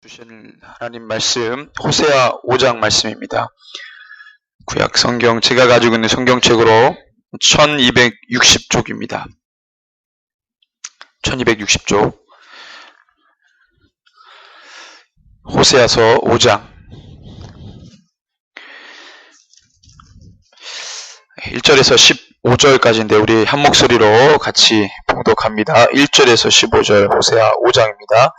주신 하나님 말씀 호세아 5장 말씀입니다. 구약 성경 제가 가지고 있는 성경책으로 1260쪽입니다. 1260쪽 호세아서 5장 1절에서 15절까지인데 우리 한 목소리로 같이 봉독합니다. 1절에서 15절 호세아 5장입니다.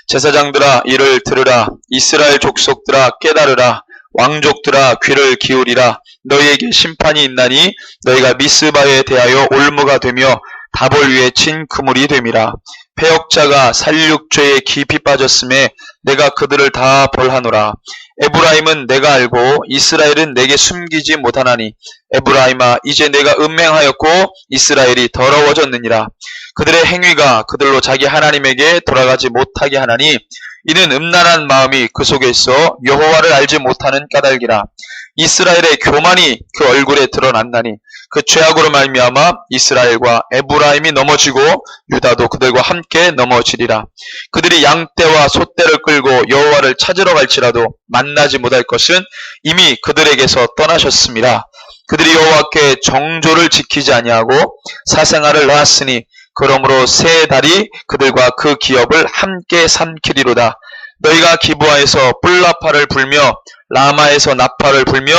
제사장들아 이를 들으라. 이스라엘 족속들아 깨달으라. 왕족들아 귀를 기울이라. 너희에게 심판이 있나니 너희가 미스바에 대하여 올무가 되며 다볼 위에 친 그물이 됨이라. 패역자가 살육죄에 깊이 빠졌음에 내가 그들을 다 벌하노라. 에브라임은 내가 알고 이스라엘은 내게 숨기지 못하나니 에브라임아 이제 내가 음행하였고 이스라엘이 더러워졌느니라. 그들의 행위가 그들로 자기 하나님에게 돌아가지 못하게 하나니 이는 음란한 마음이 그 속에 있어 여호와를 알지 못하는 까닭이라. 이스라엘의 교만이 그 얼굴에 드러난다니 그 죄악으로 말미암아 이스라엘과 에브라임이 넘어지고 유다도 그들과 함께 넘어지리라. 그들이 양떼와 소떼를 끌고 여호와를 찾으러 갈지라도 만나지 못할 것은 이미 그들에게서 떠나셨습니다. 그들이 여호와께 정조를 지키지 아니하고 사생아를 낳았으니 그러므로 새 달이 그들과 그 기업을 함께 삼키리로다. 너희가 기브아에서 뿔나파를 불며 라마에서 나파를 불며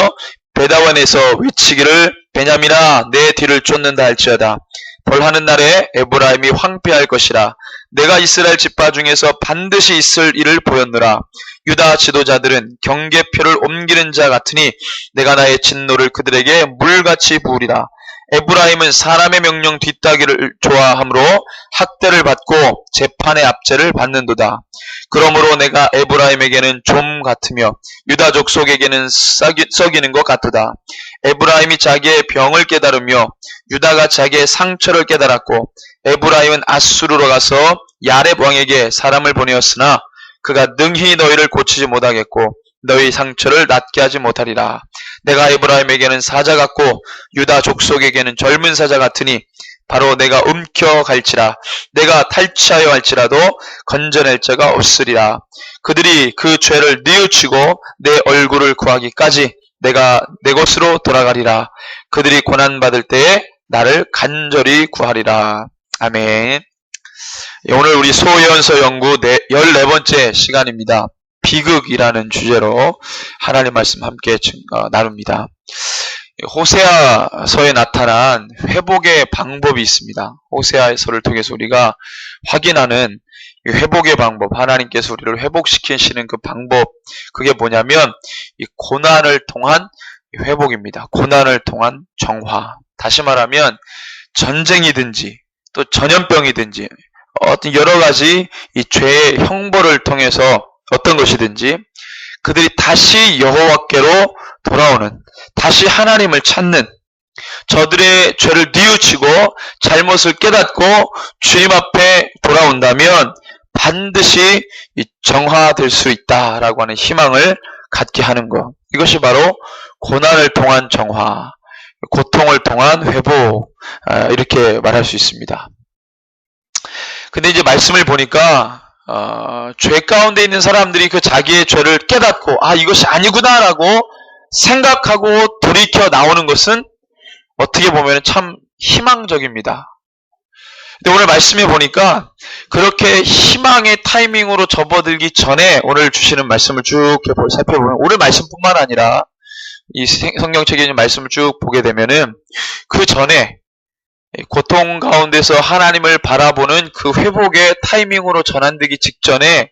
베다원에서 외치기를 베냐민아 내 뒤를 쫓는다 할지어다. 벌하는 날에 에브라임이 황폐할 것이라. 내가 이스라엘 지파 중에서 반드시 있을 일을 보였노라. 유다 지도자들은 경계표를 옮기는 자 같으니 내가 나의 진노를 그들에게 물같이 부으리라. 에브라임은 사람의 명령 뒤따기를 좋아하므로 학대를 받고 재판의 압제를 받는도다. 그러므로 내가 에브라임에게는 좀 같으며 유다 족속에게는 썩이는 것 같도다. 에브라임이 자기의 병을 깨달으며 유다가 자기의 상처를 깨달았고 에브라임은 아수르로 가서 야렙 왕에게 사람을 보내었으나 그가 능히 너희를 고치지 못하겠고 너희 상처를 낫게 하지 못하리라. 내가 에브라임에게는 사자 같고 유다 족속에게는 젊은 사자 같으니 바로 내가 움켜갈지라. 내가 탈취하여 할지라도 건져낼 자가 없으리라. 그들이 그 죄를 뉘우치고 내 얼굴을 구하기까지 내가 내 곳으로 돌아가리라. 그들이 고난받을 때에 나를 간절히 구하리라. 아멘. 오늘 우리 소예언서 연구 14번째 시간입니다. 비극이라는 주제로 하나님 말씀 함께 나눕니다. 호세아서에 나타난 회복의 방법이 있습니다. 호세아서를 통해서 우리가 확인하는 회복의 방법, 하나님께서 우리를 회복시키시는 그 방법, 그게 뭐냐면 이 고난을 통한 회복입니다. 고난을 통한 정화. 다시 말하면 전쟁이든지 또 전염병이든지 어떤 여러 가지 이 죄의 형벌을 통해서 어떤 것이든지 그들이 다시 여호와께로 돌아오는, 다시 하나님을 찾는, 저들의 죄를 뉘우치고 잘못을 깨닫고 주님 앞에 돌아온다면 반드시 정화될 수 있다라고 하는 희망을 갖게 하는 것. 이것이 바로 고난을 통한 정화, 고통을 통한 회복, 이렇게 말할 수 있습니다. 근데 이제 말씀을 보니까 죄 가운데 있는 사람들이 그 자기의 죄를 깨닫고 이것이 아니구나라고 생각하고 돌이켜 나오는 것은 어떻게 보면 참 희망적입니다. 근데 오늘 말씀해 보니까 그렇게 희망의 타이밍으로 접어들기 전에 오늘 주시는 말씀을 쭉 살펴보면 오늘 말씀뿐만 아니라 이 성경책에 있는 말씀을 쭉 보게 되면은 그 전에 고통 가운데서 하나님을 바라보는 그 회복의 타이밍으로 전환되기 직전에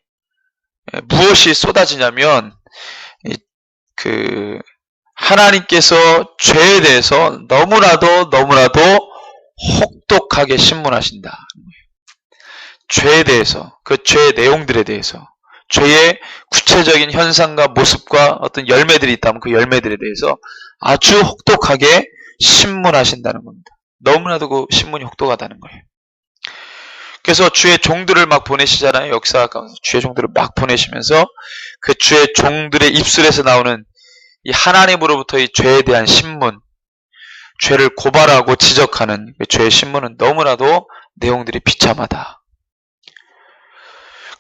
무엇이 쏟아지냐면 하나님께서 죄에 대해서 너무나도 혹독하게 신문하신다. 죄에 대해서, 그 죄의 내용들에 대해서, 죄의 구체적인 현상과 모습과 어떤 열매들이 있다면 그 열매들에 대해서 아주 혹독하게 신문하신다는 겁니다. 너무나도 그 신문이 혹독하다는 거예요. 그래서 주의 종들을 막 보내시잖아요. 역사 가운데 주의 종들을 막 보내시면서 그 주의 종들의 입술에서 나오는 이 하나님으로부터 이 죄에 대한 신문, 죄를 고발하고 지적하는 그 죄의 신문은 너무나도 내용들이 비참하다.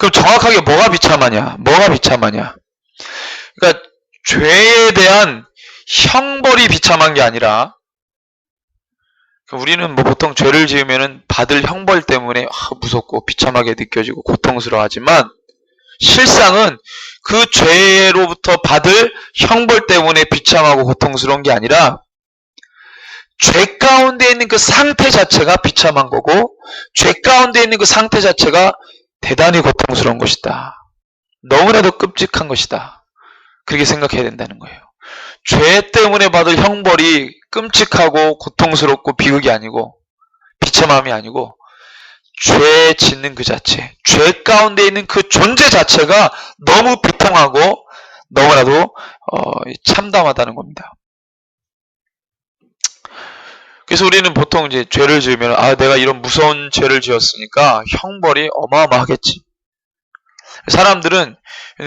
그럼 정확하게 뭐가 비참하냐? 뭐가 비참하냐? 그러니까 죄에 대한 형벌이 비참한 게 아니라, 우리는 뭐 보통 죄를 지으면은 받을 형벌 때문에 무섭고 비참하게 느껴지고 고통스러워하지만, 실상은 그 죄로부터 받을 형벌 때문에 비참하고 고통스러운 게 아니라 죄 가운데 있는 그 상태 자체가 비참한 거고, 죄 가운데 있는 그 상태 자체가 대단히 고통스러운 것이다. 너무나도 끔찍한 것이다. 그렇게 생각해야 된다는 거예요. 죄 때문에 받을 형벌이 끔찍하고 고통스럽고 비극이 아니고 비참함이 아니고, 죄 짓는 그 자체, 죄 가운데 있는 그 존재 자체가 너무 비통하고 너무나도 참담하다는 겁니다. 그래서 우리는 보통 이제 죄를 지으면, 내가 이런 무서운 죄를 지었으니까 형벌이 어마어마하겠지. 사람들은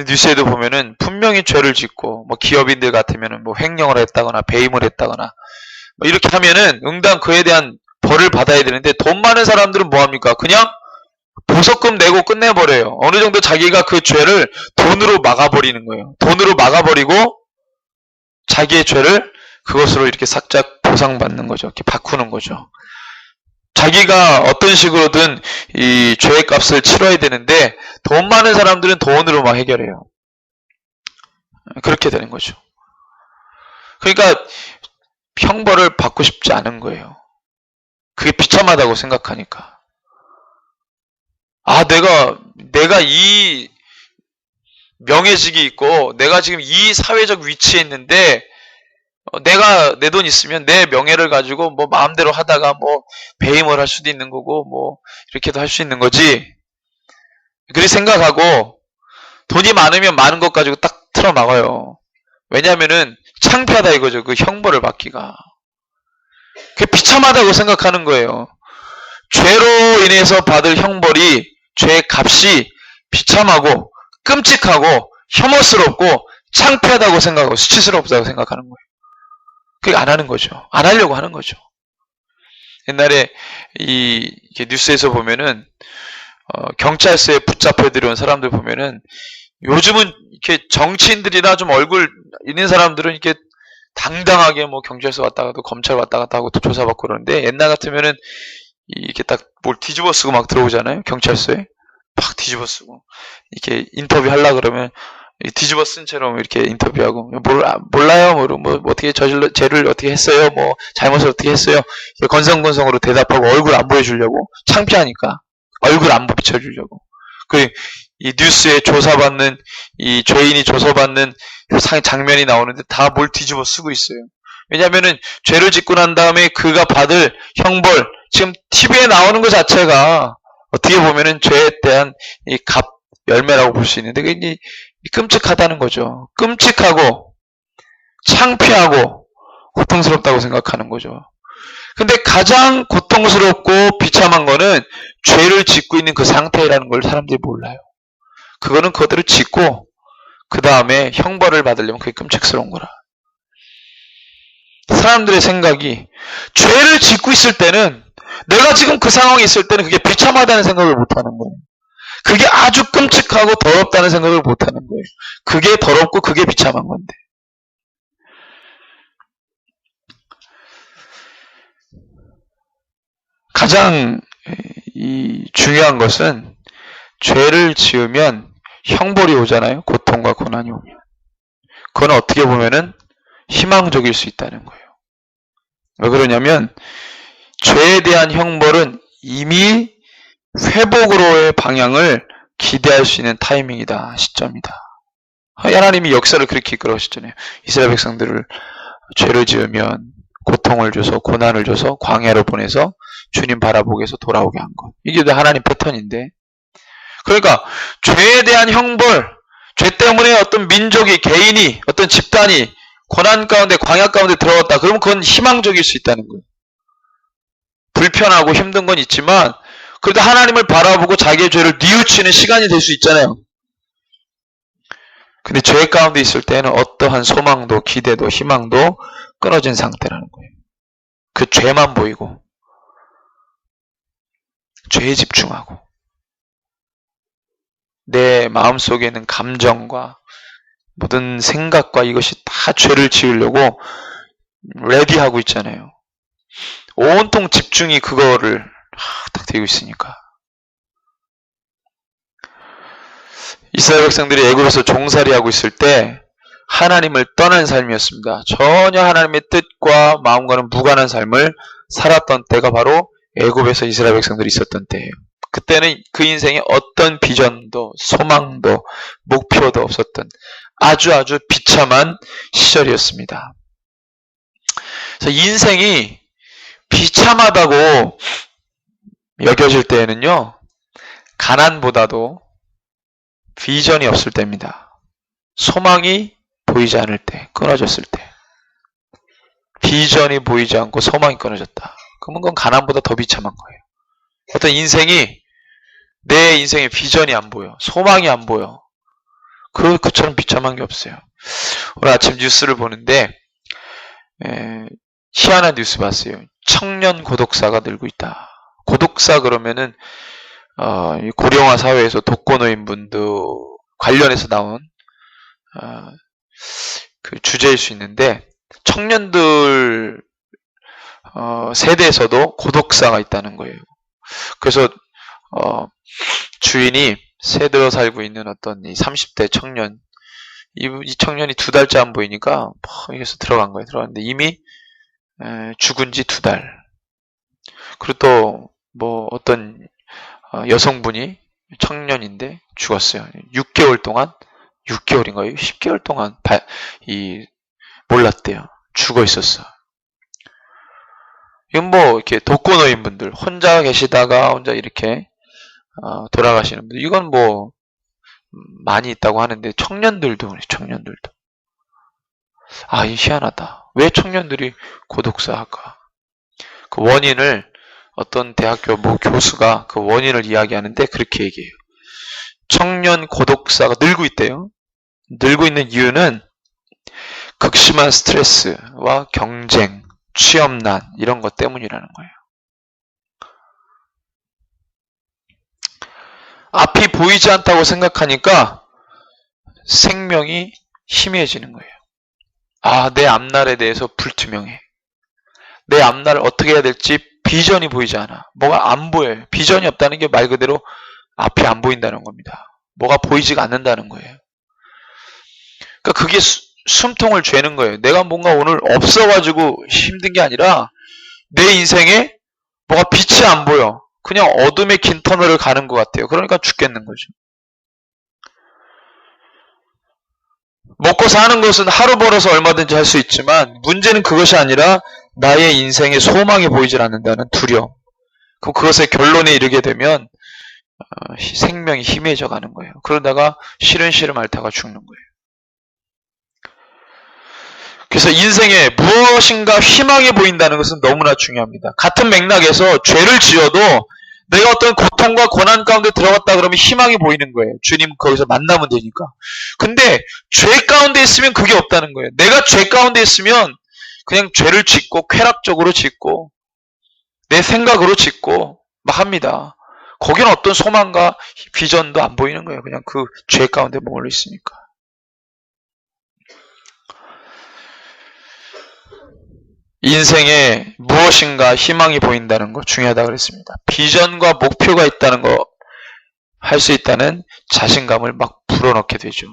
뉴스에도 보면은 분명히 죄를 짓고, 뭐 기업인들 같으면은 뭐 횡령을 했다거나 배임을 했다거나 뭐 이렇게 하면은 응당 그에 대한 벌을 받아야 되는데, 돈 많은 사람들은 뭐 합니까? 그냥 보석금 내고 끝내버려요. 어느 정도 자기가 그 죄를 돈으로 막아버리는 거예요. 돈으로 막아버리고 자기의 죄를 그것으로 이렇게 살짝 보상받는 거죠. 이렇게 바꾸는 거죠. 자기가 어떤 식으로든 이 죄의 값을 치러야 되는데, 돈 많은 사람들은 돈으로 막 해결해요. 그렇게 되는 거죠. 그러니까 형벌을 받고 싶지 않은 거예요. 그게 비참하다고 생각하니까. 내가 이 명예직이 있고, 내가 지금 이 사회적 위치에 있는데, 내가 내 돈 있으면 내 명예를 가지고 뭐 마음대로 하다가 뭐 배임을 할 수도 있는 거고, 뭐 이렇게도 할 수 있는 거지. 그렇게 생각하고 돈이 많으면 많은 것 가지고 딱 틀어막아요. 왜냐면은 창피하다 이거죠. 그 형벌을 받기가. 그게 비참하다고 생각하는 거예요. 죄로 인해서 받을 형벌이, 죄의 값이 비참하고 끔찍하고 혐오스럽고 창피하다고 생각하고 수치스럽다고 생각하는 거예요. 그게 안 하는 거죠. 안 하려고 하는 거죠. 옛날에 이렇게 뉴스에서 보면은 경찰서에 붙잡혀 들어온 사람들 보면은, 요즘은 이렇게 정치인들이나 좀 얼굴 있는 사람들은 이렇게 당당하게 뭐 경찰서 왔다 가도 검찰 왔다 갔다 하고 또 조사받고 그러는데, 옛날 같으면은 이렇게 딱 뭘 뒤집어 쓰고 막 들어오잖아요. 경찰서에 막 뒤집어 쓰고 이렇게 인터뷰 하려고 그러면 뒤집어 쓴 채로 이렇게 인터뷰하고, 몰라요, 뭐 어떻게 죄를 어떻게 했어요, 뭐 잘못을 어떻게 했어요, 건성건성으로 대답하고 얼굴 안 보여주려고, 창피하니까 얼굴 안 비춰주려고. 이 뉴스에 조사받는, 이 죄인이 조사받는 장면이 나오는데 다 뭘 뒤집어 쓰고 있어요. 왜냐면은 죄를 짓고 난 다음에 그가 받을 형벌, 지금 TV에 나오는 것 자체가 어떻게 보면은 죄에 대한 이 열매라고 볼 수 있는데, 그게 끔찍하다는 거죠. 끔찍하고 창피하고 고통스럽다고 생각하는 거죠. 근데 가장 고통스럽고 비참한 거는 죄를 짓고 있는 그 상태라는 걸 사람들이 몰라요. 그거는 그대로 짓고 그 다음에 형벌을 받으려면 그게 끔찍스러운 거라. 사람들의 생각이, 죄를 짓고 있을 때는, 내가 지금 그 상황에 있을 때는 그게 비참하다는 생각을 못하는 거예요. 그게 아주 끔찍하고 더럽다는 생각을 못하는 거예요. 그게 더럽고 그게 비참한 건데. 가장 중요한 것은, 죄를 지으면 형벌이 오잖아요. 고통과 고난이 오면. 그건 어떻게 보면은 희망적일 수 있다는 거예요. 왜 그러냐면, 죄에 대한 형벌은 이미 회복으로의 방향을 기대할 수 있는 타이밍이다, 시점이다. 하나님이 역사를 그렇게 이끌어가셨잖아요. 이스라엘 백성들을 죄를 지으면 고통을 줘서, 고난을 줘서 광야로 보내서 주님 바라보게 해서 돌아오게 한 것. 이게 하나님 패턴인데, 그러니까 죄에 대한 형벌, 죄 때문에 어떤 민족이, 개인이, 어떤 집단이 고난 가운데, 광야 가운데 들어갔다, 그러면 그건 희망적일 수 있다는 거예요. 불편하고 힘든 건 있지만 그래도 하나님을 바라보고 자기의 죄를 뉘우치는 시간이 될 수 있잖아요. 근데 죄 가운데 있을 때는 어떠한 소망도 기대도 희망도 끊어진 상태라는 거예요. 그 죄만 보이고 죄에 집중하고. 내 마음속에 있는 감정과 모든 생각과 이것이 다 죄를 지으려고 레디하고 있잖아요. 온통 집중이 그거를 딱 되고 있으니까. 이스라엘 백성들이 애굽에서 종살이하고 있을 때 하나님을 떠난 삶이었습니다. 전혀 하나님의 뜻과 마음과는 무관한 삶을 살았던 때가 바로 애굽에서 이스라엘 백성들이 있었던 때예요. 그때는 그 인생에 어떤 비전도 소망도 목표도 없었던 아주 비참한 시절이었습니다. 그래서 인생이 비참하다고 여겨질 때에는요, 가난보다도 비전이 없을 때입니다. 소망이 보이지 않을 때, 끊어졌을 때. 비전이 보이지 않고 소망이 끊어졌다. 그러면 그건 가난보다 더 비참한 거예요. 어떤 인생이, 내 인생에 비전이 안 보여. 소망이 안 보여. 그처럼 비참한 게 없어요. 오늘 아침 뉴스를 보는데, 희한한 뉴스 봤어요. 청년 고독사가 늘고 있다. 고독사 그러면은, 고령화 사회에서 독거노인분들 관련해서 나온, 그 주제일 수 있는데, 청년들, 세대에서도 고독사가 있다는 거예요. 그래서, 주인이 새 들어 살고 있는 어떤 이 30대 청년, 이 청년이 2달째 안 보이니까, 여기서 들어간 거예요. 들어갔는데 이미, 죽은 지 2달. 그리고 또, 어떤, 여성분이 청년인데 죽었어요. 6개월 동안, 6개월인가요? 10개월 동안, 몰랐대요. 죽어 있었어. 이건 이렇게 독거노인분들, 혼자 계시다가 혼자 이렇게, 돌아가시는 분들, 이건 많이 있다고 하는데, 청년들도 그래, 청년들도. 이 희한하다. 왜 청년들이 고독사 할까? 그 원인을 어떤 대학교 교수가 그 원인을 이야기하는데 그렇게 얘기해요. 청년 고독사가 늘고 있대요. 늘고 있는 이유는 극심한 스트레스와 경쟁, 취업난 이런 것 때문이라는 거예요. 앞이 보이지 않다고 생각하니까 생명이 희미해지는 거예요. 내 앞날에 대해서 불투명해. 내 앞날을 어떻게 해야 될지 비전이 보이지 않아. 뭐가 안 보여요. 비전이 없다는 게 말 그대로 앞이 안 보인다는 겁니다. 뭐가 보이지가 않는다는 거예요. 그러니까 그게 숨통을 죄는 거예요. 내가 뭔가 오늘 없어가지고 힘든 게 아니라 내 인생에 뭐가 빛이 안 보여. 그냥 어둠의 긴 터널을 가는 것 같아요. 그러니까 죽겠는 거죠. 먹고 사는 것은 하루 벌어서 얼마든지 할 수 있지만 문제는 그것이 아니라 나의 인생에 소망이 보이질 않는다는 두려움. 그럼 그것의 결론에 이르게 되면 생명이 희미해져 가는 거예요. 그러다가 시름시름 앓다가 죽는 거예요. 그래서 인생에 무엇인가 희망이 보인다는 것은 너무나 중요합니다. 같은 맥락에서 죄를 지어도 내가 어떤 고통과 고난 가운데 들어갔다 그러면 희망이 보이는 거예요. 주님 거기서 만나면 되니까. 근데 죄 가운데 있으면 그게 없다는 거예요. 내가 죄 가운데 있으면 그냥 죄를 짓고 쾌락적으로 짓고 내 생각으로 짓고 막 합니다. 거기는 어떤 소망과 비전도 안 보이는 거예요. 그냥 그 죄 가운데 머물러 있으니까. 인생에 무엇인가 희망이 보인다는 거 중요하다고 그랬습니다. 비전과 목표가 있다는 거, 할 수 있다는 자신감을 막 불어넣게 되죠.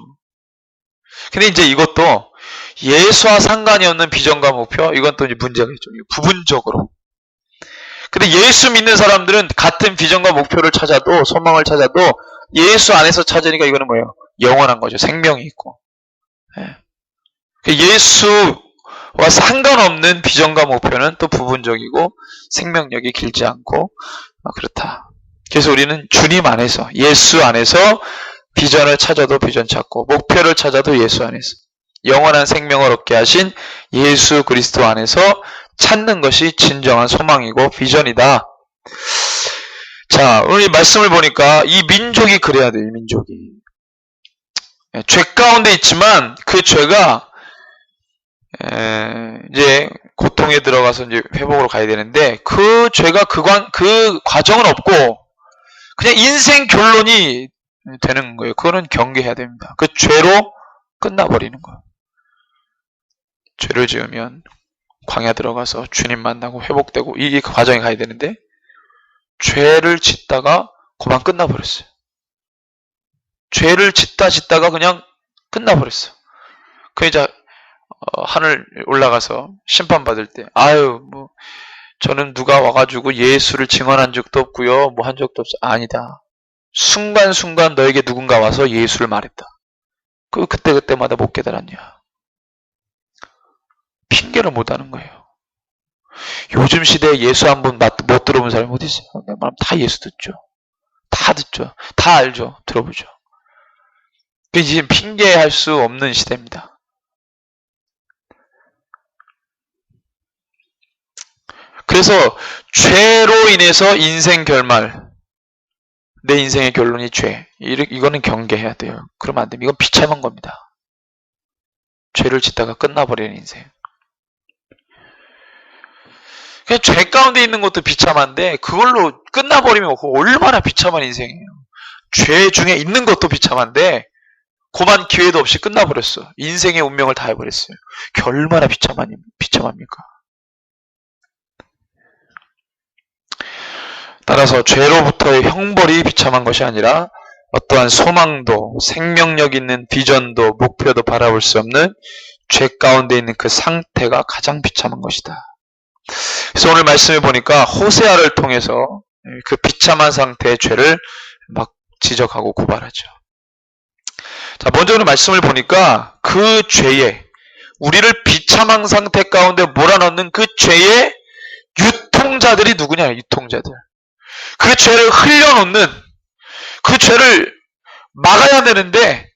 근데 이제 이것도 예수와 상관이 없는 비전과 목표, 이건 또 이제 문제가 있죠. 부분적으로. 근데 예수 믿는 사람들은 같은 비전과 목표를 찾아도, 소망을 찾아도 예수 안에서 찾으니까 이거는 뭐예요? 영원한 거죠. 생명이 있고. 예수와 상관없는 비전과 목표는 또 부분적이고 생명력이 길지 않고 그렇다. 그래서 우리는 주님 안에서, 예수 안에서 비전을 찾아도 비전 찾고 목표를 찾아도 예수 안에서 영원한 생명을 얻게 하신 예수 그리스도 안에서 찾는 것이 진정한 소망이고 비전이다. 자, 오늘 이 말씀을 보니까 이 민족이 그래야 돼요. 이 민족이. 죄 가운데 있지만 그 죄가 이제 고통에 들어가서 이제 회복으로 가야 되는데 그 죄가 그 과정은 없고 그냥 인생 결론이 되는 거예요. 그거는 경계해야 됩니다. 그 죄로 끝나버리는 거예요. 죄를 지으면 광야 들어가서 주님 만나고 회복되고 이 과정에 가야 되는데 죄를 짓다가 그만 끝나버렸어요. 죄를 짓다가 그냥 끝나버렸어. 그 이제 하늘 올라가서 심판받을 때 저는 누가 와가지고 예수를 증언한 적도 없고요. 뭐 한 적도 없어. 아니다. 순간순간 너에게 누군가 와서 예수를 말했다. 그때마다 못 깨달았냐. 핑계를 못하는 거예요. 요즘 시대에 예수 한 번 못 들어본 사람이 어디 있어요? 내 말 다 예수 듣죠. 다 듣죠. 다 알죠. 들어보죠. 이제 핑계할 수 없는 시대입니다. 그래서 죄로 인해서 인생 결말, 내 인생의 결론이 죄. 이거는 경계해야 돼요. 그러면 안 됩니다. 이건 비참한 겁니다. 죄를 짓다가 끝나버리는 인생. 그냥 죄 가운데 있는 것도 비참한데 그걸로 끝나버리면 얼마나 비참한 인생이에요. 죄 중에 있는 것도 비참한데 그만 기회도 없이 끝나버렸어. 인생의 운명을 다 해버렸어요. 얼마나 비참합니까? 따라서 죄로부터의 형벌이 비참한 것이 아니라 어떠한 소망도 생명력 있는 비전도 목표도 바라볼 수 없는 죄 가운데 있는 그 상태가 가장 비참한 것이다. 그래서 오늘 말씀을 보니까 호세아를 통해서 그 비참한 상태의 죄를 막 지적하고 고발하죠. 자, 먼저 오늘 말씀을 보니까 그 죄에 우리를 비참한 상태 가운데 몰아넣는 그 죄의 유통자들이 누구냐? 유통자들. 그 죄를 흘려놓는, 그 죄를 막아야 되는데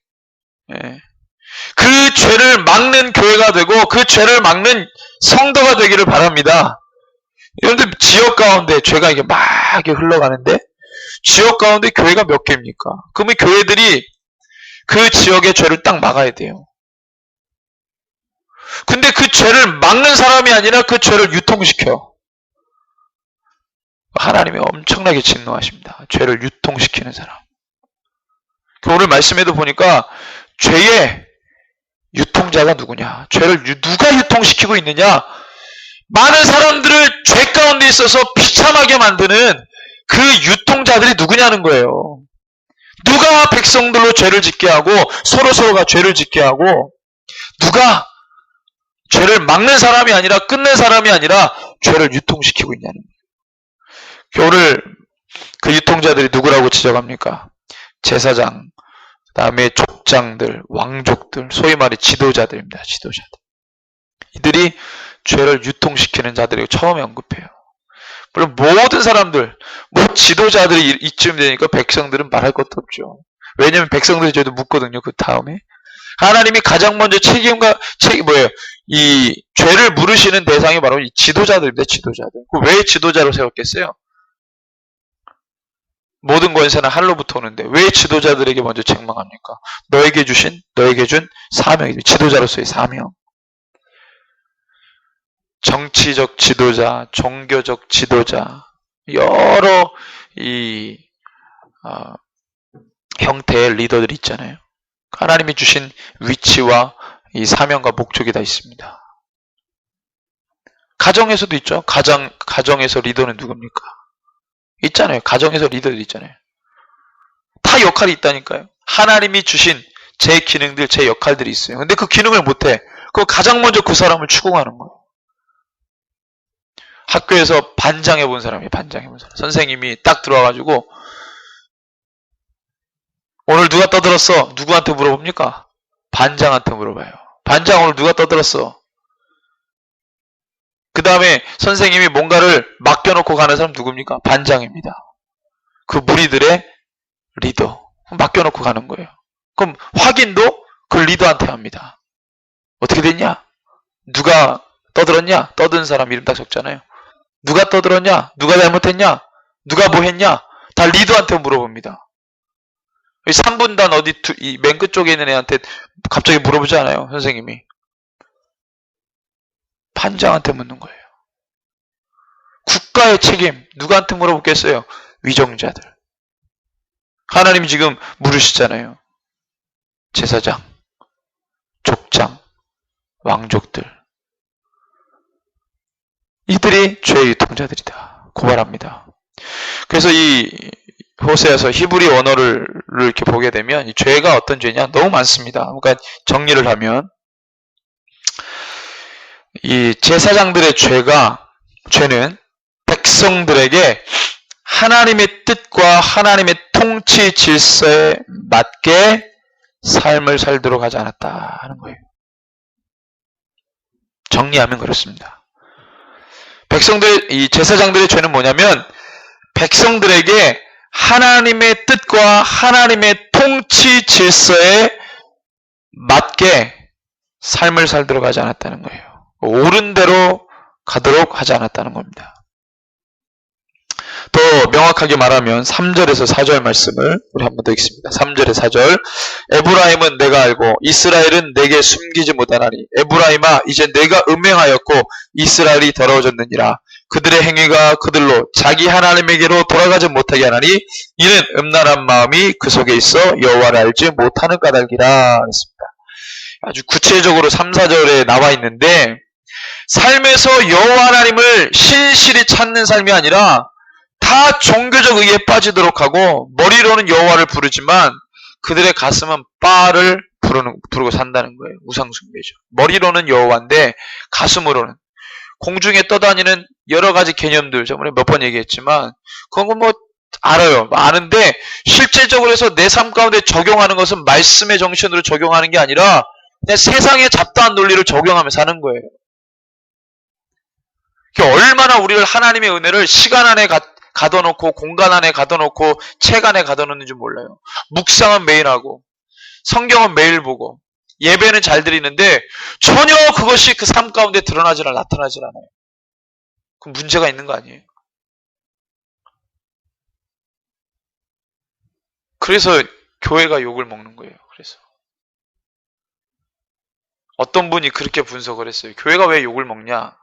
그 죄를 막는 교회가 되고 그 죄를 막는 성도가 되기를 바랍니다. 여러분들 지역 가운데 죄가 이게 막 흘러가는데 지역 가운데 교회가 몇 개입니까? 그러면 교회들이 그 지역의 죄를 딱 막아야 돼요. 근데 그 죄를 막는 사람이 아니라 그 죄를 유통시켜. 하나님이 엄청나게 진노하십니다. 죄를 유통시키는 사람. 오늘 말씀에도 보니까 죄의 유통자가 누구냐? 죄를 누가 유통시키고 있느냐? 많은 사람들을 죄 가운데 있어서 비참하게 만드는 그 유통자들이 누구냐는 거예요. 누가 백성들로 죄를 짓게 하고 서로가 죄를 짓게 하고 누가 죄를 막는 사람이 아니라 끝낸 사람이 아니라 죄를 유통시키고 있냐는 거예요. 오늘 그 유통자들이 누구라고 지적합니까? 제사장, 그 다음에 족장들, 왕족들, 소위 말해 지도자들입니다. 지도자들. 이들이 죄를 유통시키는 자들이고 처음에 언급해요. 물론 모든 사람들, 지도자들이 이쯤 되니까 백성들은 말할 것도 없죠. 왜냐하면 백성들이 저희도 묻거든요. 그 다음에 하나님이 가장 먼저 이 죄를 물으시는 대상이 바로 이 지도자들입니다. 지도자들. 왜 지도자로 세웠겠어요? 모든 권세는 하늘로부터 오는데 왜 지도자들에게 먼저 책망합니까? 너에게 준 사명이죠. 지도자로서의 사명. 정치적 지도자, 종교적 지도자, 여러 형태의 리더들이 있잖아요. 하나님이 주신 위치와 이 사명과 목적이 다 있습니다. 가정에서도 있죠. 가정에서 리더는 누굽니까? 있잖아요. 가정에서 리더들 있잖아요. 다 역할이 있다니까요. 하나님이 주신 제 기능들, 제 역할들이 있어요. 근데 그 기능을 못해. 가장 먼저 그 사람을 추궁하는 거예요. 학교에서 반장해 본 사람이에요. 반장해 본 사람. 선생님이 딱 들어와가지고 오늘 누가 떠들었어? 누구한테 물어봅니까? 반장한테 물어봐요. 반장 오늘 누가 떠들었어? 그 다음에 선생님이 뭔가를 맡겨놓고 가는 사람 누굽니까? 반장입니다. 그 무리들의 리더. 맡겨놓고 가는 거예요. 그럼 확인도 그 리더한테 합니다. 어떻게 됐냐? 누가 떠들었냐? 떠든 사람 이름 딱 적잖아요. 누가 떠들었냐? 누가 잘못했냐? 누가 뭐 했냐? 다 리더한테 물어봅니다. 3분단 맨 끝쪽에 있는 애한테 갑자기 물어보지 않아요. 선생님이. 반장한테 묻는 거예요. 국가의 책임 누구한테 물어보겠어요? 위정자들. 하나님이 지금 물으시잖아요. 제사장, 족장, 왕족들. 이들이 죄의 유통자들이다. 고발합니다. 그래서 이 호세아서 히브리 언어를 이렇게 보게 되면 이 죄가 어떤 죄냐? 너무 많습니다. 그러니까 정리를 하면 이 제사장들의 죄는 백성들에게 하나님의 뜻과 하나님의 통치 질서에 맞게 삶을 살도록 하지 않았다 하는 거예요. 정리하면 그렇습니다. 이 제사장들의 죄는 뭐냐면 백성들에게 하나님의 뜻과 하나님의 통치 질서에 맞게 삶을 살도록 하지 않았다는 거예요. 옳은 대로 가도록 하지 않았다는 겁니다. 더 명확하게 말하면 3절에서 4절 말씀을 우리 한 번 더 읽습니다. 3절에 4절. 에브라임은 내가 알고 이스라엘은 내게 숨기지 못하나니 에브라임아 이제 내가 음행하였고 이스라엘이 더러워졌느니라. 그들의 행위가 그들로 자기 하나님에게로 돌아가지 못하게 하나니 이는 음란한 마음이 그 속에 있어 여호와를 알지 못하는 까닭이라 했습니다. 아주 구체적으로 3, 4절에 나와 있는데 삶에서 여호와 하나님을 신실히 찾는 삶이 아니라 다 종교적 의에 빠지도록 하고 머리로는 여호와를 부르지만 그들의 가슴은 바알을 부르고 산다는 거예요. 우상숭배죠. 머리로는 여호와인데 가슴으로는 공중에 떠다니는 여러 가지 개념들 저번에 몇 번 얘기했지만 그건 뭐 알아요. 아는데 실제적으로 해서 내 삶 가운데 적용하는 것은 말씀의 정신으로 적용하는 게 아니라 그냥 세상의 잡다한 논리를 적용하면서 사는 거예요. 얼마나 우리를 하나님의 은혜를 시간 안에 가둬놓고 공간 안에 가둬놓고 책 안에 가둬놓는지 몰라요. 묵상은 매일 하고 성경은 매일 보고 예배는 잘 드리는데 전혀 그것이 그 삶 가운데 나타나질 않아요. 그럼 문제가 있는 거 아니에요? 그래서 교회가 욕을 먹는 거예요. 그래서 어떤 분이 그렇게 분석을 했어요. 교회가 왜 욕을 먹냐?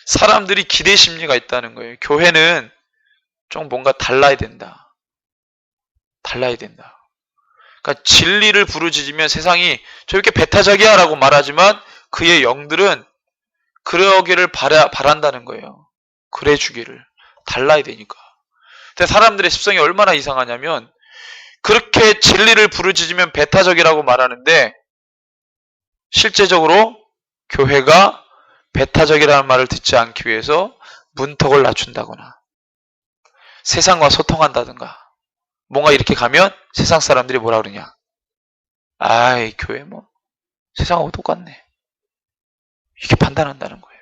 사람들이 기대 심리가 있다는 거예요. 교회는 좀 뭔가 달라야 된다. 그러니까 진리를 부르짖으면 세상이 저렇게 배타적이야 라고 말하지만 그의 영들은 그러기를 바란다는 거예요. 그래 주기를. 달라야 되니까. 근데 사람들의 습성이 얼마나 이상하냐면 그렇게 진리를 부르짖으면 배타적이라고 말하는데 실제적으로 교회가 배타적이라는 말을 듣지 않기 위해서 문턱을 낮춘다거나 세상과 소통한다든가 뭔가 이렇게 가면 세상 사람들이 뭐라 그러냐. 아이 교회 뭐 세상하고 똑같네. 이렇게 판단한다는 거예요.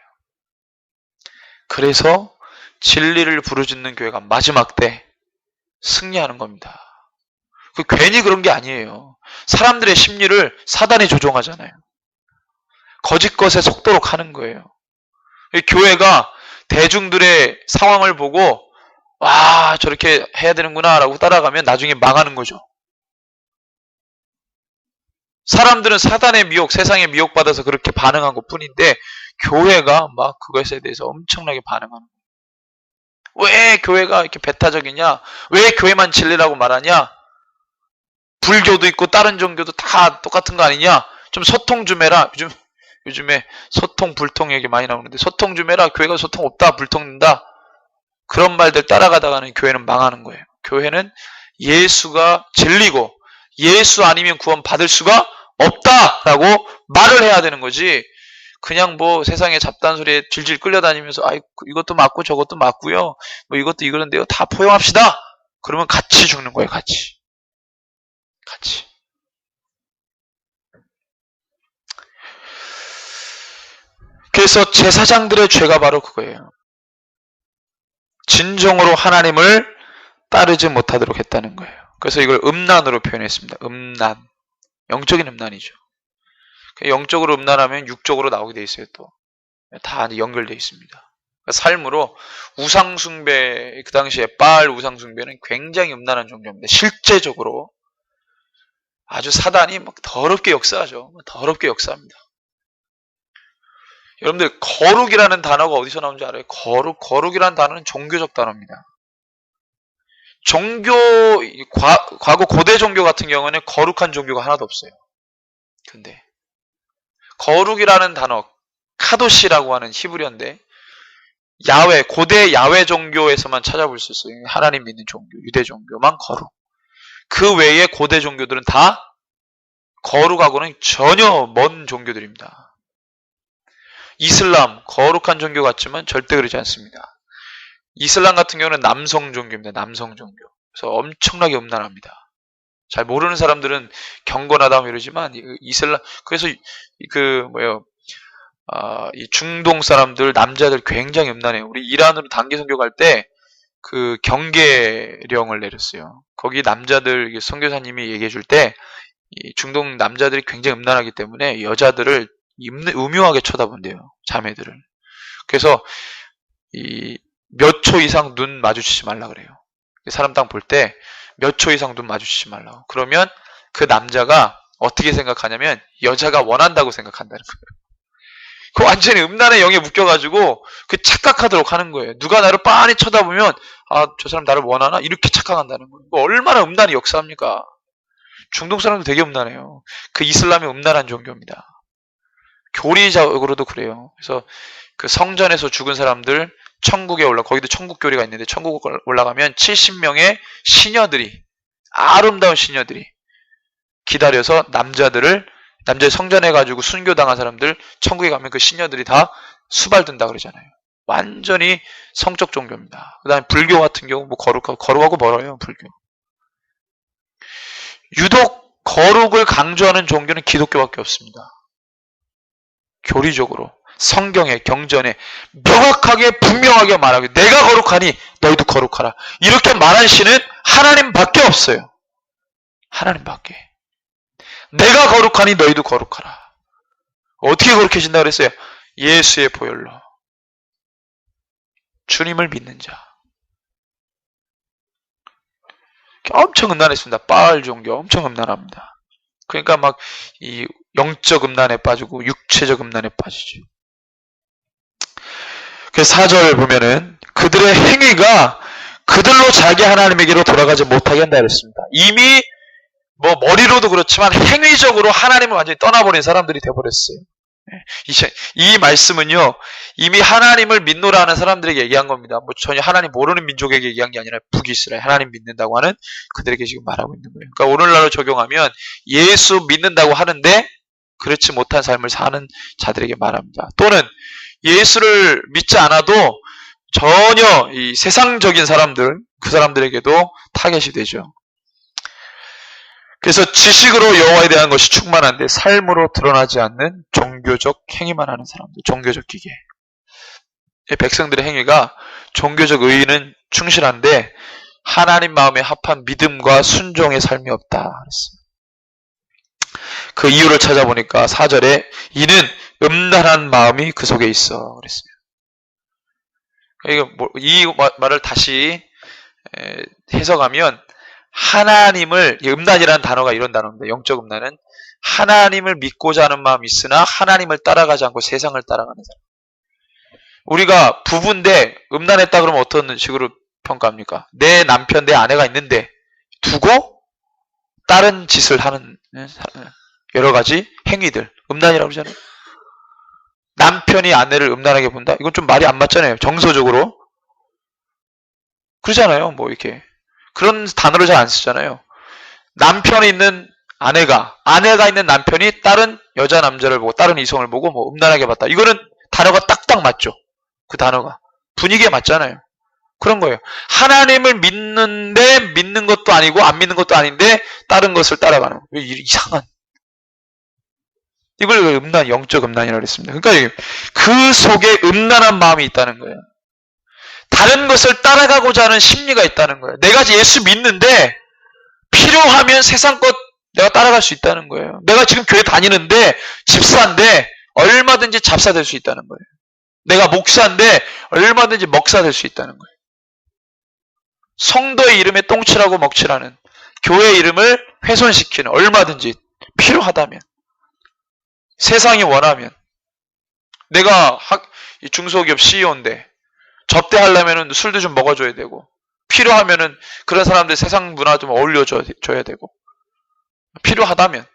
그래서 진리를 부르짖는 교회가 마지막 때 승리하는 겁니다. 괜히 그런 게 아니에요. 사람들의 심리를 사단이 조종하잖아요. 거짓 것에 속도록 하는 거예요. 교회가 대중들의 상황을 보고 와 저렇게 해야 되는구나 라고 따라가면 나중에 망하는 거죠. 사람들은 사단의 미혹, 세상의 미혹받아서 그렇게 반응한 것 뿐인데 교회가 막 그것에 대해서 엄청나게 반응하는 거예요. 왜 교회가 이렇게 배타적이냐? 왜 교회만 진리라고 말하냐? 불교도 있고 다른 종교도 다 똑같은 거 아니냐? 좀 소통 좀 해라. 요즘에 소통, 불통 얘기 많이 나오는데 소통 좀 해라. 교회가 소통 없다. 불통된다. 그런 말들 따라가다가는 교회는 망하는 거예요. 교회는 예수가 진리고 예수 아니면 구원 받을 수가 없다라고 말을 해야 되는 거지. 그냥 뭐 세상에 잡다한 소리에 질질 끌려다니면서 이것도 맞고 저것도 맞고요. 뭐 이것도 이거는데요. 다 포용합시다. 그러면 같이 죽는 거예요. 같이. 그래서 제사장들의 죄가 바로 그거예요. 진정으로 하나님을 따르지 못하도록 했다는 거예요. 그래서 이걸 음란으로 표현했습니다. 음란. 영적인 음란이죠. 영적으로 음란하면 육적으로 나오게 돼 있어요. 또 다 연결되어 있습니다. 그러니까 삶으로 우상숭배, 그 당시에 바알 우상숭배는 굉장히 음란한 종교입니다. 실제적으로 아주 사단이 막 더럽게 역사하죠. 더럽게 역사합니다. 여러분들 거룩이라는 단어가 어디서 나온지 알아요? 거룩이라는 단어는 종교적 단어입니다. 종교, 과거 고대 종교 같은 경우는 거룩한 종교가 하나도 없어요. 근데 거룩이라는 단어, 카도시라고 하는 히브리어인데 야훼, 고대 야훼 종교에서만 찾아볼 수 있어요. 하나님 믿는 종교, 유대 종교만 거룩. 그 외에 고대 종교들은 다 거룩하고는 전혀 먼 종교들입니다. 이슬람, 거룩한 종교 같지만 절대 그러지 않습니다. 이슬람 같은 경우는 남성 종교입니다. 남성 종교. 그래서 엄청나게 음란합니다. 잘 모르는 사람들은 경건하다 이러지만 이슬람, 그래서 이 중동 사람들, 남자들 굉장히 음란해요. 우리 이란으로 단기 선교 갈 때 그 경계령을 내렸어요. 거기 남자들 선교사님이 얘기해 줄 때 이 중동 남자들이 굉장히 음란하기 때문에 여자들을 음흉하게 쳐다본대요. 자매들을. 그래서 몇 초 이상 눈 마주치지 말라 그래요. 사람당 볼 때 몇 초 이상 눈 마주치지 말라고. 그러면 그 남자가 어떻게 생각하냐면 여자가 원한다고 생각한다는 거예요. 그 완전히 음란의 영에 묶여가지고 그 착각하도록 하는 거예요. 누가 나를 빤히 쳐다보면 저 사람 나를 원하나? 이렇게 착각한다는 거예요. 얼마나 음란이 역사합니까? 중동 사람도 되게 음란해요. 그 이슬람이 음란한 종교입니다. 교리적으로도 그래요. 그래서 그 성전에서 죽은 사람들 천국에 거기도 천국 교리가 있는데 천국 올라가면 70명의 시녀들이, 아름다운 시녀들이 기다려서 남자의 성전에 가지고 순교당한 사람들 천국에 가면 그 시녀들이 다 수발든다 그러잖아요. 완전히 성적 종교입니다. 그 다음에 불교 같은 경우 뭐 거룩하고 멀어요. 불교. 유독 거룩을 강조하는 종교는 기독교밖에 없습니다. 교리적으로 성경에, 경전에 명확하게 분명하게 말하고 내가 거룩하니 너희도 거룩하라. 이렇게 말한 신은 하나님밖에 없어요. 하나님밖에. 내가 거룩하니 너희도 거룩하라. 어떻게 거룩해진다 그랬어요? 예수의 보혈로. 주님을 믿는 자. 엄청 음란했습니다. 바알 종교 엄청 음란합니다. 그러니까 막 이 영적 음란에 빠지고 육체적 음란에 빠지죠. 그래서 4절 보면은 그들의 행위가 그들로 자기 하나님에게로 돌아가지 못하게 한다 그랬습니다. 이미 뭐 머리로도 그렇지만 행위적으로 하나님을 완전히 떠나버린 사람들이 되어버렸어요. 이 말씀은요 이미 하나님을 믿노라 하는 사람들에게 얘기한 겁니다. 뭐 전혀 하나님 모르는 민족에게 얘기한 게 아니라 북이스라엘 하나님 믿는다고 하는 그들에게 지금 말하고 있는 거예요. 그러니까 오늘날로 적용하면 예수 믿는다고 하는데 그렇지 못한 삶을 사는 자들에게 말합니다. 또는 예수를 믿지 않아도 전혀 이 세상적인 사람들, 그 사람들에게도 타겟이 되죠. 그래서 지식으로 여호와에 대한 것이 충만한데 삶으로 드러나지 않는 종교적 행위만 하는 사람들, 종교적 기계. 백성들의 행위가 종교적 의의는 충실한데 하나님 마음에 합한 믿음과 순종의 삶이 없다 그랬어요. 그 이유를 찾아보니까 4절에 이는 음란한 마음이 그 속에 있어 그랬어요. 이 말을 다시 해석하면 하나님을, 음란이라는 단어가 이런 단어입니다. 영적 음란은 하나님을 믿고자 하는 마음이 있으나 하나님을 따라가지 않고 세상을 따라가는 사람. 우리가 부부인데 음란했다 그러면 어떤 식으로 평가합니까? 내 남편, 내 아내가 있는데 두고 다른 짓을 하는 여러 가지 행위들, 음란이라고 그러잖아요. 남편이 아내를 음란하게 본다? 이건 좀 말이 안 맞잖아요. 정서적으로. 그러잖아요. 뭐 이렇게. 그런 단어를 잘 안 쓰잖아요. 남편이 있는 아내가 있는 남편이 다른 여자 남자를 보고 다른 이성을 보고 뭐 음란하게 봤다. 이거는 단어가 딱딱 맞죠. 그 단어가. 분위기에 맞잖아요. 그런 거예요. 하나님을 믿는데 믿는 것도 아니고 안 믿는 것도 아닌데 다른 것을 따라가는 거예요. 이상한. 이걸 영적 음란이라고 했습니다. 그러니까 그 속에 음란한 마음이 있다는 거예요. 다른 것을 따라가고자 하는 심리가 있다는 거예요. 내가 예수 믿는데 필요하면 세상 것 내가 따라갈 수 있다는 거예요. 내가 지금 교회 다니는데 집사인데 얼마든지 잡사 될 수 있다는 거예요. 내가 목사인데 얼마든지 먹사 될 수 있다는 거예요. 성도의 이름에 똥칠하고 먹칠하는 교회 이름을 훼손시키는 얼마든지 필요하다면 세상이 원하면 내가 중소기업 CEO인데 접대하려면 술도 좀 먹어줘야 되고 필요하면은 그런 사람들 세상 문화 좀 어울려줘야 되고, 필요하다면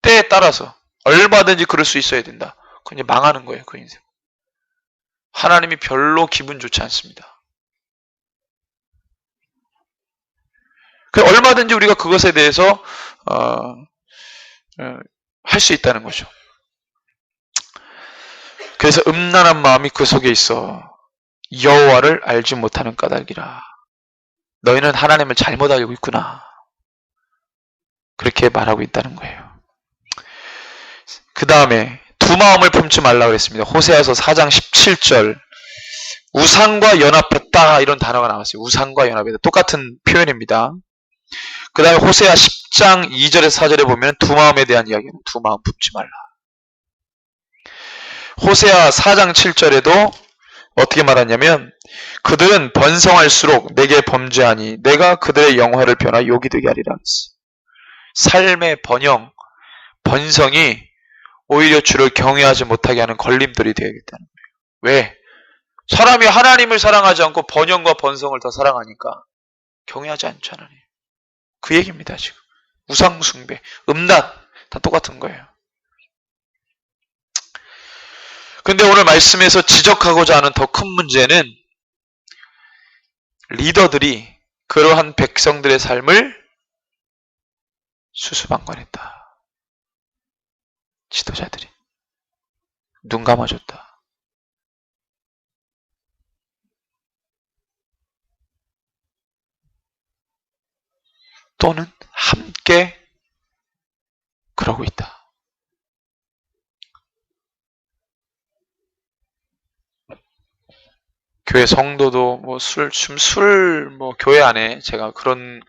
때에 따라서 얼마든지 그럴 수 있어야 된다. 그건 이제 망하는 거예요, 그 인생. 하나님이 별로 기분 좋지 않습니다. 얼마든지 우리가 그것에 대해서 할 수 있다는 거죠. 그래서 음란한 마음이 그 속에 있어 여호와를 알지 못하는 까닭이라. 너희는 하나님을 잘못 알고 있구나. 그렇게 말하고 있다는 거예요. 그 다음에 두 마음을 품지 말라 그랬습니다. 호세아서 4장 17절. 우상과 연합했다 이런 단어가 나왔어요. 우상과 연합했다. 똑같은 표현입니다. 그 다음에 호세아 10장 2절에서 4절에 보면 두 마음에 대한 이야기는 두 마음 품지 말라. 호세아 4장 7절에도 어떻게 말하냐면 그들은 번성할수록 내게 범죄하니 내가 그들의 영화를 변화 욕이 되게 하리라 했어요. 삶의 번성이 오히려 주를 경외하지 못하게 하는 걸림돌이 되어야겠다는 거예요. 왜? 사람이 하나님을 사랑하지 않고 번영과 번성을 더 사랑하니까 경외하지 않잖아요. 그 얘기입니다. 지금 우상숭배, 음란 다 똑같은 거예요. 근데 오늘 말씀에서 지적하고자 하는 더 큰 문제는 리더들이 그러한 백성들의 삶을 수수방관했다. 지도자들이 눈 감아줬다. 또는 함께 그러고 있다. 교회 성도도 교회 안에 제가 그런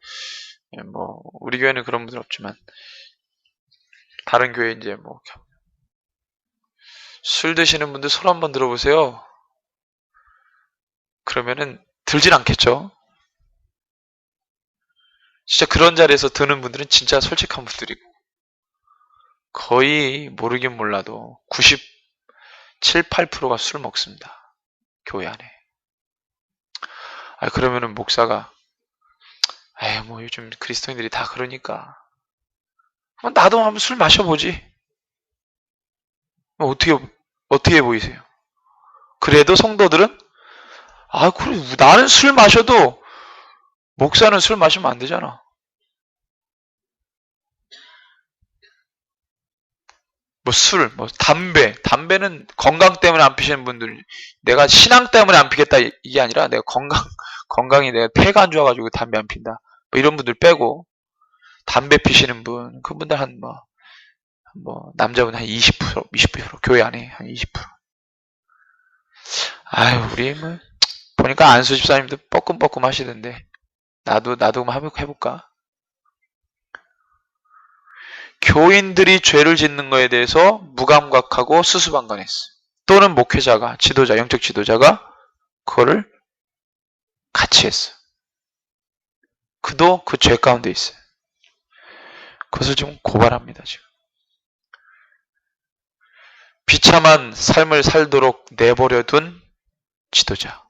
우리 교회는 그런 분들 없지만 다른 교회 이제 술 드시는 분들 손 한번 들어보세요. 그러면은 들진 않겠죠. 진짜 그런 자리에서 드는 분들은 진짜 솔직한 분들이고 거의 모르긴 몰라도 97, 8%가 술 먹습니다. 교회 안에. 그러면은 목사가 요즘 그리스도인들이 다 그러니까 나도 한번 술 마셔보지. 어떻게 보이세요? 그래도 성도들은 그래 나는 술 마셔도 목사는 술 마시면 안 되잖아. 담배는 건강 때문에 안 피시는 분들, 내가 신앙 때문에 안 피겠다 이게 아니라 내가 건강이 내가 폐가 안 좋아가지고 담배 안 핀다. 이런 분들 빼고 담배 피시는 분, 그분들 남자분 한 20% 교회 안에 한 20%. 우리 보니까 안수 집사님도 뻐끔뻐끔 하시던데 나도 한번 해볼까? 교인들이 죄를 짓는 거에 대해서 무감각하고 수수방관했어. 또는 목회자가, 영적 지도자가 그거를 같이 했어. 그도 그 죄 가운데 있어요. 그것을 지금 고발합니다. 지금 비참한 삶을 살도록 내버려둔 지도자,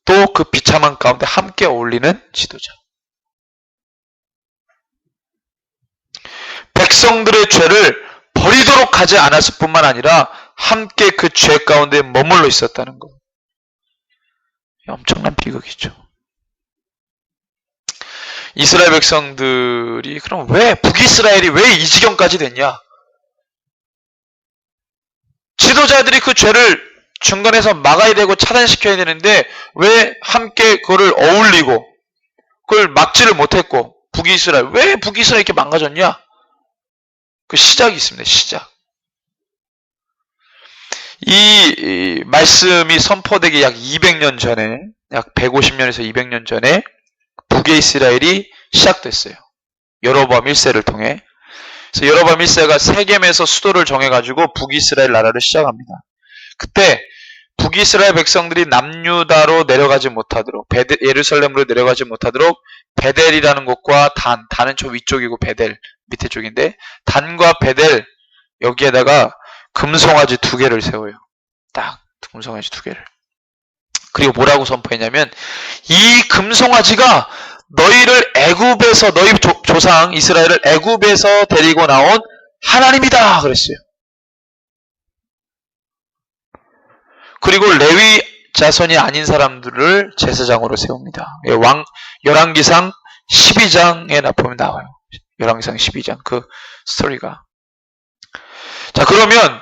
또 그 비참한 가운데 함께 어울리는 지도자. 백성들의 죄를 버리도록 하지 않았을 뿐만 아니라 함께 그 죄 가운데 머물러 있었다는 것. 엄청난 비극이죠. 이스라엘 백성들이 그럼 북이스라엘이 왜 이 지경까지 됐냐? 지도자들이 그 죄를 중간에서 막아야 되고 차단시켜야 되는데 왜 함께 그거를 어울리고 그걸 막지를 못했고 왜 북이스라엘 이렇게 망가졌냐? 그 시작이 있습니다. 시작. 이 말씀이 선포되기 약 200년 전에, 약 150년에서 200년 전에 북의 이스라엘이 시작됐어요. 여로보암 1세를 통해. 그래서 여로보암 1세가 세겜에서 수도를 정해가지고 북이스라엘 나라를 시작합니다. 그때 북이스라엘 백성들이 남유다로 내려가지 못하도록, 예루살렘으로 내려가지 못하도록 베델이라는 곳과 단은 저 위쪽이고 베델 밑에 쪽인데, 단과 베델 여기에다가 금송아지 2개를 세워요. 딱 금송아지 2개를. 그리고 뭐라고 선포했냐면 이 금송아지가 너희를 애굽에서 너희 조상 이스라엘을 애굽에서 데리고 나온 하나님이다 그랬어요. 그리고 레위 자손이 아닌 사람들을 제사장으로 세웁니다. 열왕기상 12장에 보면 나와요. 열왕기상 12장 그 스토리가. 자, 그러면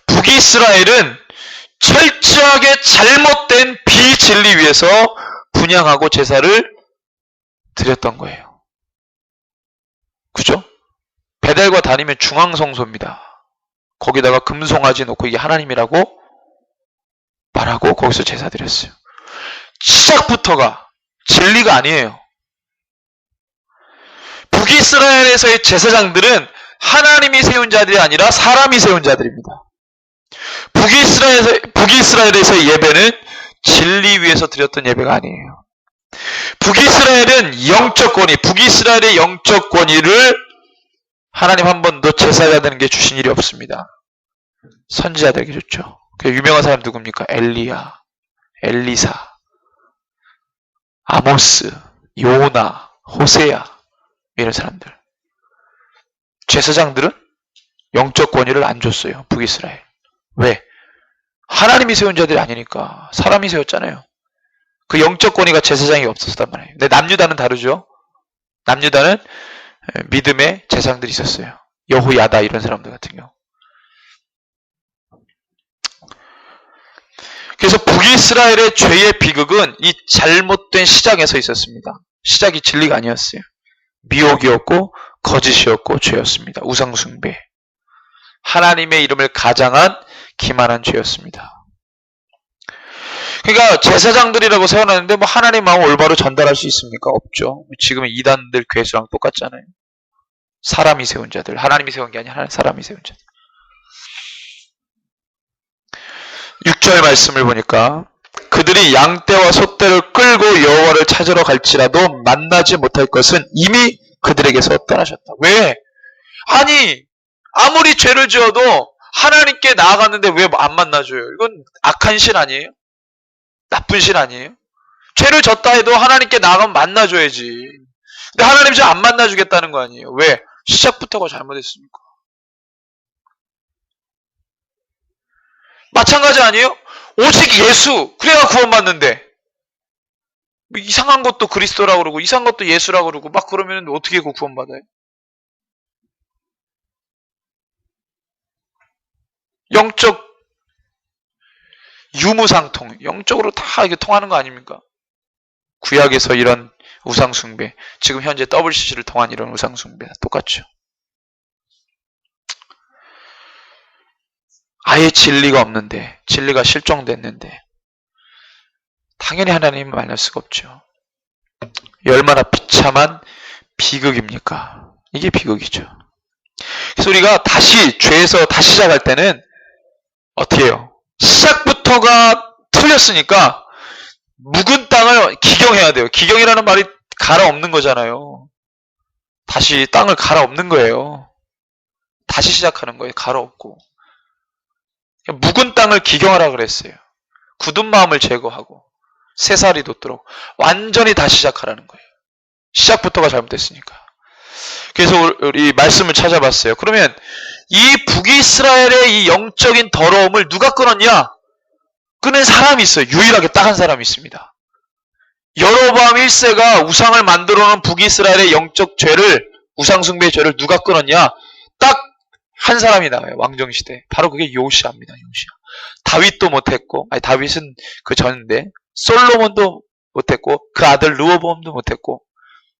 북이스라엘은 철저하게 잘못된 비진리 위에서 분향하고 제사를 드렸던 거예요. 그죠? 베델과 다니면 중앙성소입니다. 거기다가 금송아지 놓고 이게 하나님이라고 말하고 거기서 제사 드렸어요. 시작부터가 진리가 아니에요. 북이스라엘에서의 제사장들은 하나님이 세운 자들이 아니라 사람이 세운 자들입니다. 북이스라엘에서의 예배는 진리 위에서 드렸던 예배가 아니에요. 북이스라엘은 영적 권위, 북이스라엘의 영적 권위를 하나님 한 번도 제사자들에게 주신 일이 없습니다. 선지자들에게 줬죠. 그 유명한 사람 누굽니까? 엘리야, 엘리사, 아모스, 요나, 호세야 이런 사람들. 제사장들은 영적 권위를 안 줬어요. 북이스라엘. 왜? 하나님이 세운 자들이 아니니까. 사람이 세웠잖아요. 그 영적 권위가 제사장이 없었단 말이에요. 근데 남유다는 다르죠. 남유다는 믿음의 제사장들이 있었어요. 여호야다 이런 사람들 같은 경우. 그래서 북이스라엘의 죄의 비극은 이 잘못된 시작에서 있었습니다. 시작이 진리가 아니었어요. 미혹이었고 거짓이었고 죄였습니다. 우상숭배. 하나님의 이름을 가장한 기만한 죄였습니다. 그러니까 제사장들이라고 세워놨는데 뭐 하나님 마음 올바로 전달할 수 있습니까? 없죠. 지금은 이단들 괴수랑 똑같잖아요. 사람이 세운 자들. 하나님이 세운 게 아니라 사람이 세운 자들. 6절 말씀을 보니까 그들이 양떼와 소떼를 끌고 여호와를 찾으러 갈지라도 만나지 못할 것은 이미 그들에게서 떠나셨다. 왜? 아니 아무리 죄를 지어도 하나님께 나아갔는데 왜 안 만나줘요? 이건 악한 신 아니에요? 나쁜 신 아니에요? 죄를 졌다 해도 하나님께 나아가면 만나줘야지. 근데 하나님 저 안 만나주겠다는 거 아니에요? 왜? 시작부터가 잘못했습니까? 마찬가지 아니에요? 오직 예수 그래야 구원받는데 뭐 이상한 것도 그리스도라고 그러고 이상한 것도 예수라고 그러고 막 그러면 어떻게 구원받아요? 영적 유무상통, 영적으로 다 이게 통하는 거 아닙니까? 구약에서 이런 우상숭배, 지금 현재 WCC를 통한 이런 우상숭배 똑같죠. 아예 진리가 없는데, 진리가 실종됐는데 당연히 하나님을 만날 수가 없죠. 얼마나 비참한 비극입니까? 이게 비극이죠. 그래서 우리가 다시 죄에서 다시 시작할 때는 어떻게 해요? 시작부터가 틀렸으니까 묵은 땅을 기경해야 돼요. 기경이라는 말이 갈아엎는 거잖아요. 다시 땅을 갈아엎는 거예요. 다시 시작하는 거예요. 갈아엎고. 묵은 땅을 기경하라 그랬어요. 굳은 마음을 제거하고 새살이 돋도록 완전히 다시 시작하라는 거예요. 시작부터가 잘못됐으니까. 그래서 우리 말씀을 찾아봤어요. 그러면 이 북이스라엘의 이 영적인 더러움을 누가 끊었냐? 끊은 사람이 있어요. 유일하게 딱 한 사람이 있습니다. 여로보암 1세가 우상을 만들어 놓은 북이스라엘의 영적 죄를, 우상숭배의 죄를 누가 끊었냐? 딱 한 사람이 나와요. 왕정시대. 바로 그게 요시아입니다. 요시아. 다윗도 못했고, 아니 다윗은 그 전인데 솔로몬도 못했고 그 아들 르호보암도 못했고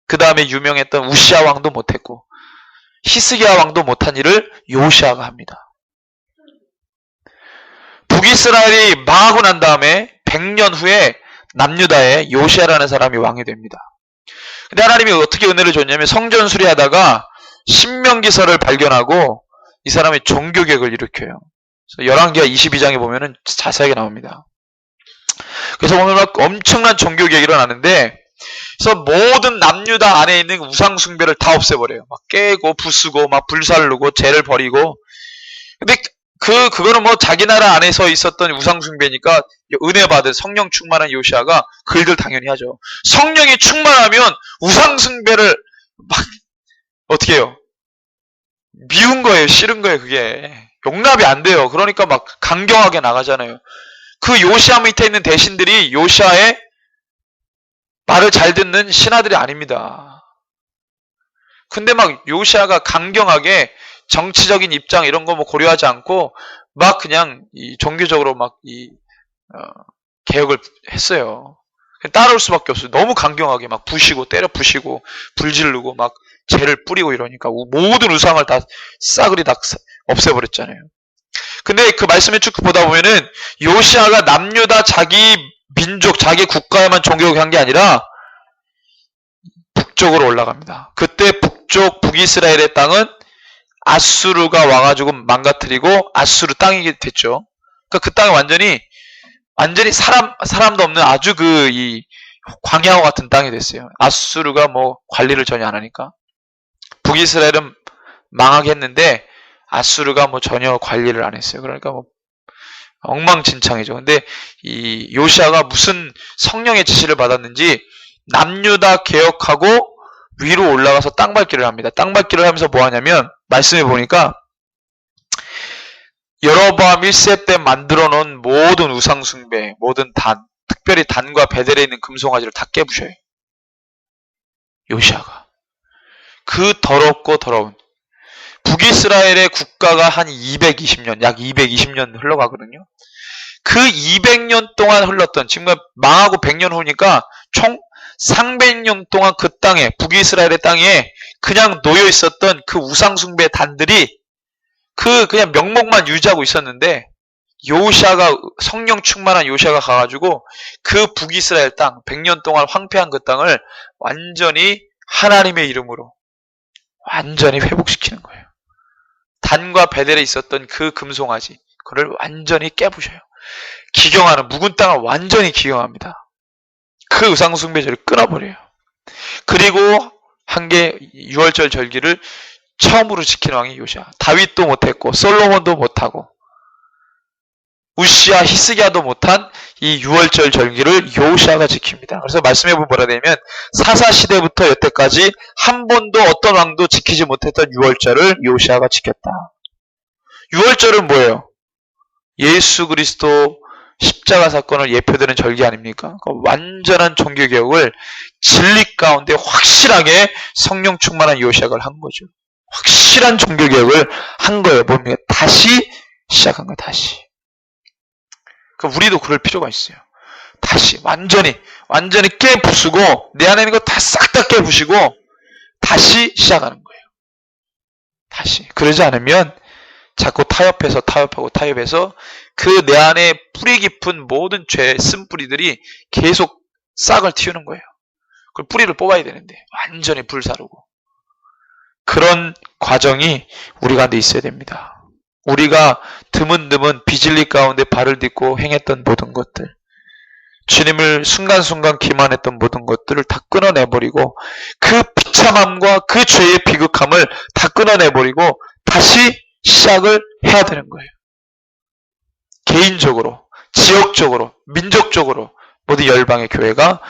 그 다음에 유명했던 우시아 왕도 못했고 히스기야 왕도 못한 일을 요시아가 합니다. 북이스라엘이 망하고 난 다음에 100년 후에 남유다에 요시아라는 사람이 왕이 됩니다. 근데 하나님이 어떻게 은혜를 줬냐면 성전 수리하다가 신명기서를 발견하고 이 사람이 종교개혁을 일으켜요. 그래서 열왕기하 22장에 보면은 자세하게 나옵니다. 그래서 오늘 막 엄청난 종교개혁이 일어나는데 그래서 모든 남유다 안에 있는 우상 숭배를 다 없애버려요. 막 깨고 부수고 막 불살르고 죄를 버리고. 근데 그거는 뭐 자기 나라 안에서 있었던 우상숭배니까 은혜 받은 성령 충만한 요시아가 그 일들 당연히 하죠. 성령이 충만하면 우상숭배를 막 어떻게 해요? 미운 거예요, 싫은 거예요, 그게. 용납이 안 돼요. 그러니까 막 강경하게 나가잖아요. 그 요시아 밑에 있는 대신들이 요시아의 말을 잘 듣는 신하들이 아닙니다. 근데 막 요시아가 강경하게 정치적인 입장 이런 거 뭐 고려하지 않고 막 그냥 이 종교적으로 막 개혁을 했어요. 따라올 수밖에 없어요. 너무 강경하게 막 부시고 때려 부시고 불지르고 막 죄를 뿌리고 이러니까 모든 우상을 다 싸그리 다 없애버렸잖아요. 근데 그 말씀을 쭉 보다 보면은 요시아가 남유다 자기 민족 자기 국가에만 종교한 게 아니라 북쪽으로 올라갑니다. 그때 북이스라엘의 땅은 아수르가 와가지고 망가뜨리고 아수르 땅이 됐죠. 그러니까 그 땅이 완전히 사람도 없는 아주 이 광야와 같은 땅이 됐어요. 아수르가 뭐 관리를 전혀 안 하니까. 북이스라엘은 망하게 했는데 아수르가 뭐 전혀 관리를 안 했어요. 그러니까 뭐 엉망진창이죠. 근데 이 요시아가 무슨 성령의 지시를 받았는지 남유다 개혁하고 위로 올라가서 땅밟기를 합니다. 땅밟기를 하면서 뭐 하냐면 말씀해 보니까 여로보암 1세 때 만들어 놓은 모든 우상숭배, 모든 특별히 단과 베델에 있는 금송아지를 다 깨부셔요. 요시아가. 그 더럽고 더러운 북이스라엘의 국가가 한 220년, 약 220년 흘러가거든요. 그 200년 동안 흘렀던, 지금 망하고 100년 후니까 총 300년 동안 그 땅에, 북이스라엘의 땅에 그냥 놓여 있었던 그 우상숭배 단들이 그냥 명목만 유지하고 있었는데, 요시아가, 성령 충만한 요시아가 가가지고 그 북이스라엘 땅, 100년 동안 황폐한 그 땅을 완전히 하나님의 이름으로 완전히 회복시키는 거예요. 단과 베델에 있었던 그 금송아지, 그걸 완전히 깨부셔요. 기경하는, 묵은 땅을 완전히 기경합니다. 그 우상숭배제를 끊어버려요. 그리고 한 게 6월절 절기를 처음으로 지키는 왕이 요시아. 다윗도 못했고 솔로몬도 못하고 우시아, 히스기야도 못한 이 6월절 절기를 요시아가 지킵니다. 그래서 말씀해보면 뭐라 되냐면 사사시대부터 여태까지 한 번도 어떤 왕도 지키지 못했던 6월절을 요시아가 지켰다. 6월절은 뭐예요? 예수 그리스도 십자가 사건을 예표되는 절기 아닙니까? 완전한 종교개혁을 진리 가운데 확실하게 성령 충만한 요시아가 한 거죠. 확실한 종교개혁을 한 거예요. 뭡니까? 다시 시작한 거예요. 다시. 우리도 그럴 필요가 있어요. 다시 완전히 깨부수고 내 안에 있는 거 다 싹 다 깨부시고 다시 시작하는 거예요. 다시. 그러지 않으면 자꾸 타협해서 그 내 안에 뿌리 깊은 모든 죄의 쓴뿌리들이 계속 싹을 틔우는 거예요. 그 뿌리를 뽑아야 되는데 완전히 불사르고. 그런 과정이 우리 가운데 있어야 됩니다. 우리가 드문드문 비진리 가운데 발을 딛고 행했던 모든 것들, 주님을 순간순간 기만했던 모든 것들을 다 끊어내버리고 그 비참함과 그 죄의 비극함을 다 끊어내버리고 다시 시작을 해야 되는 거예요. 개인적으로, 지역적으로, 민족적으로 모든 열방의 교회가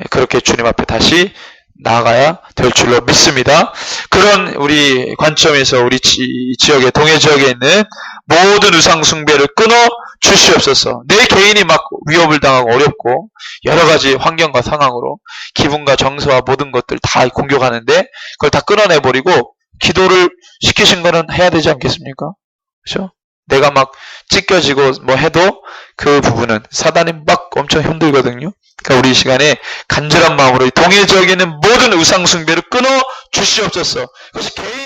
그렇게 주님 앞에 다시 나아가야 될 줄로 믿습니다. 그런 우리 관점에서 우리 지역에, 동해 지역에 있는 모든 우상 숭배를 끊어 주시옵소서. 내 개인이 막 위협을 당하고 어렵고 여러 가지 환경과 상황으로 기분과 정서와 모든 것들 다 공격하는데 그걸 다 끊어내버리고 기도를 시키신 거는 해야 되지 않겠습니까? 그렇죠? 내가 막 찢겨지고 뭐 해도 그 부분은 사단이 막 엄청 힘들거든요. 그러니까 우리 이 시간에 간절한 마음으로 동해 지역에 있는 모든 우상 숭배를 끊어 주시옵소서. 그것이 개인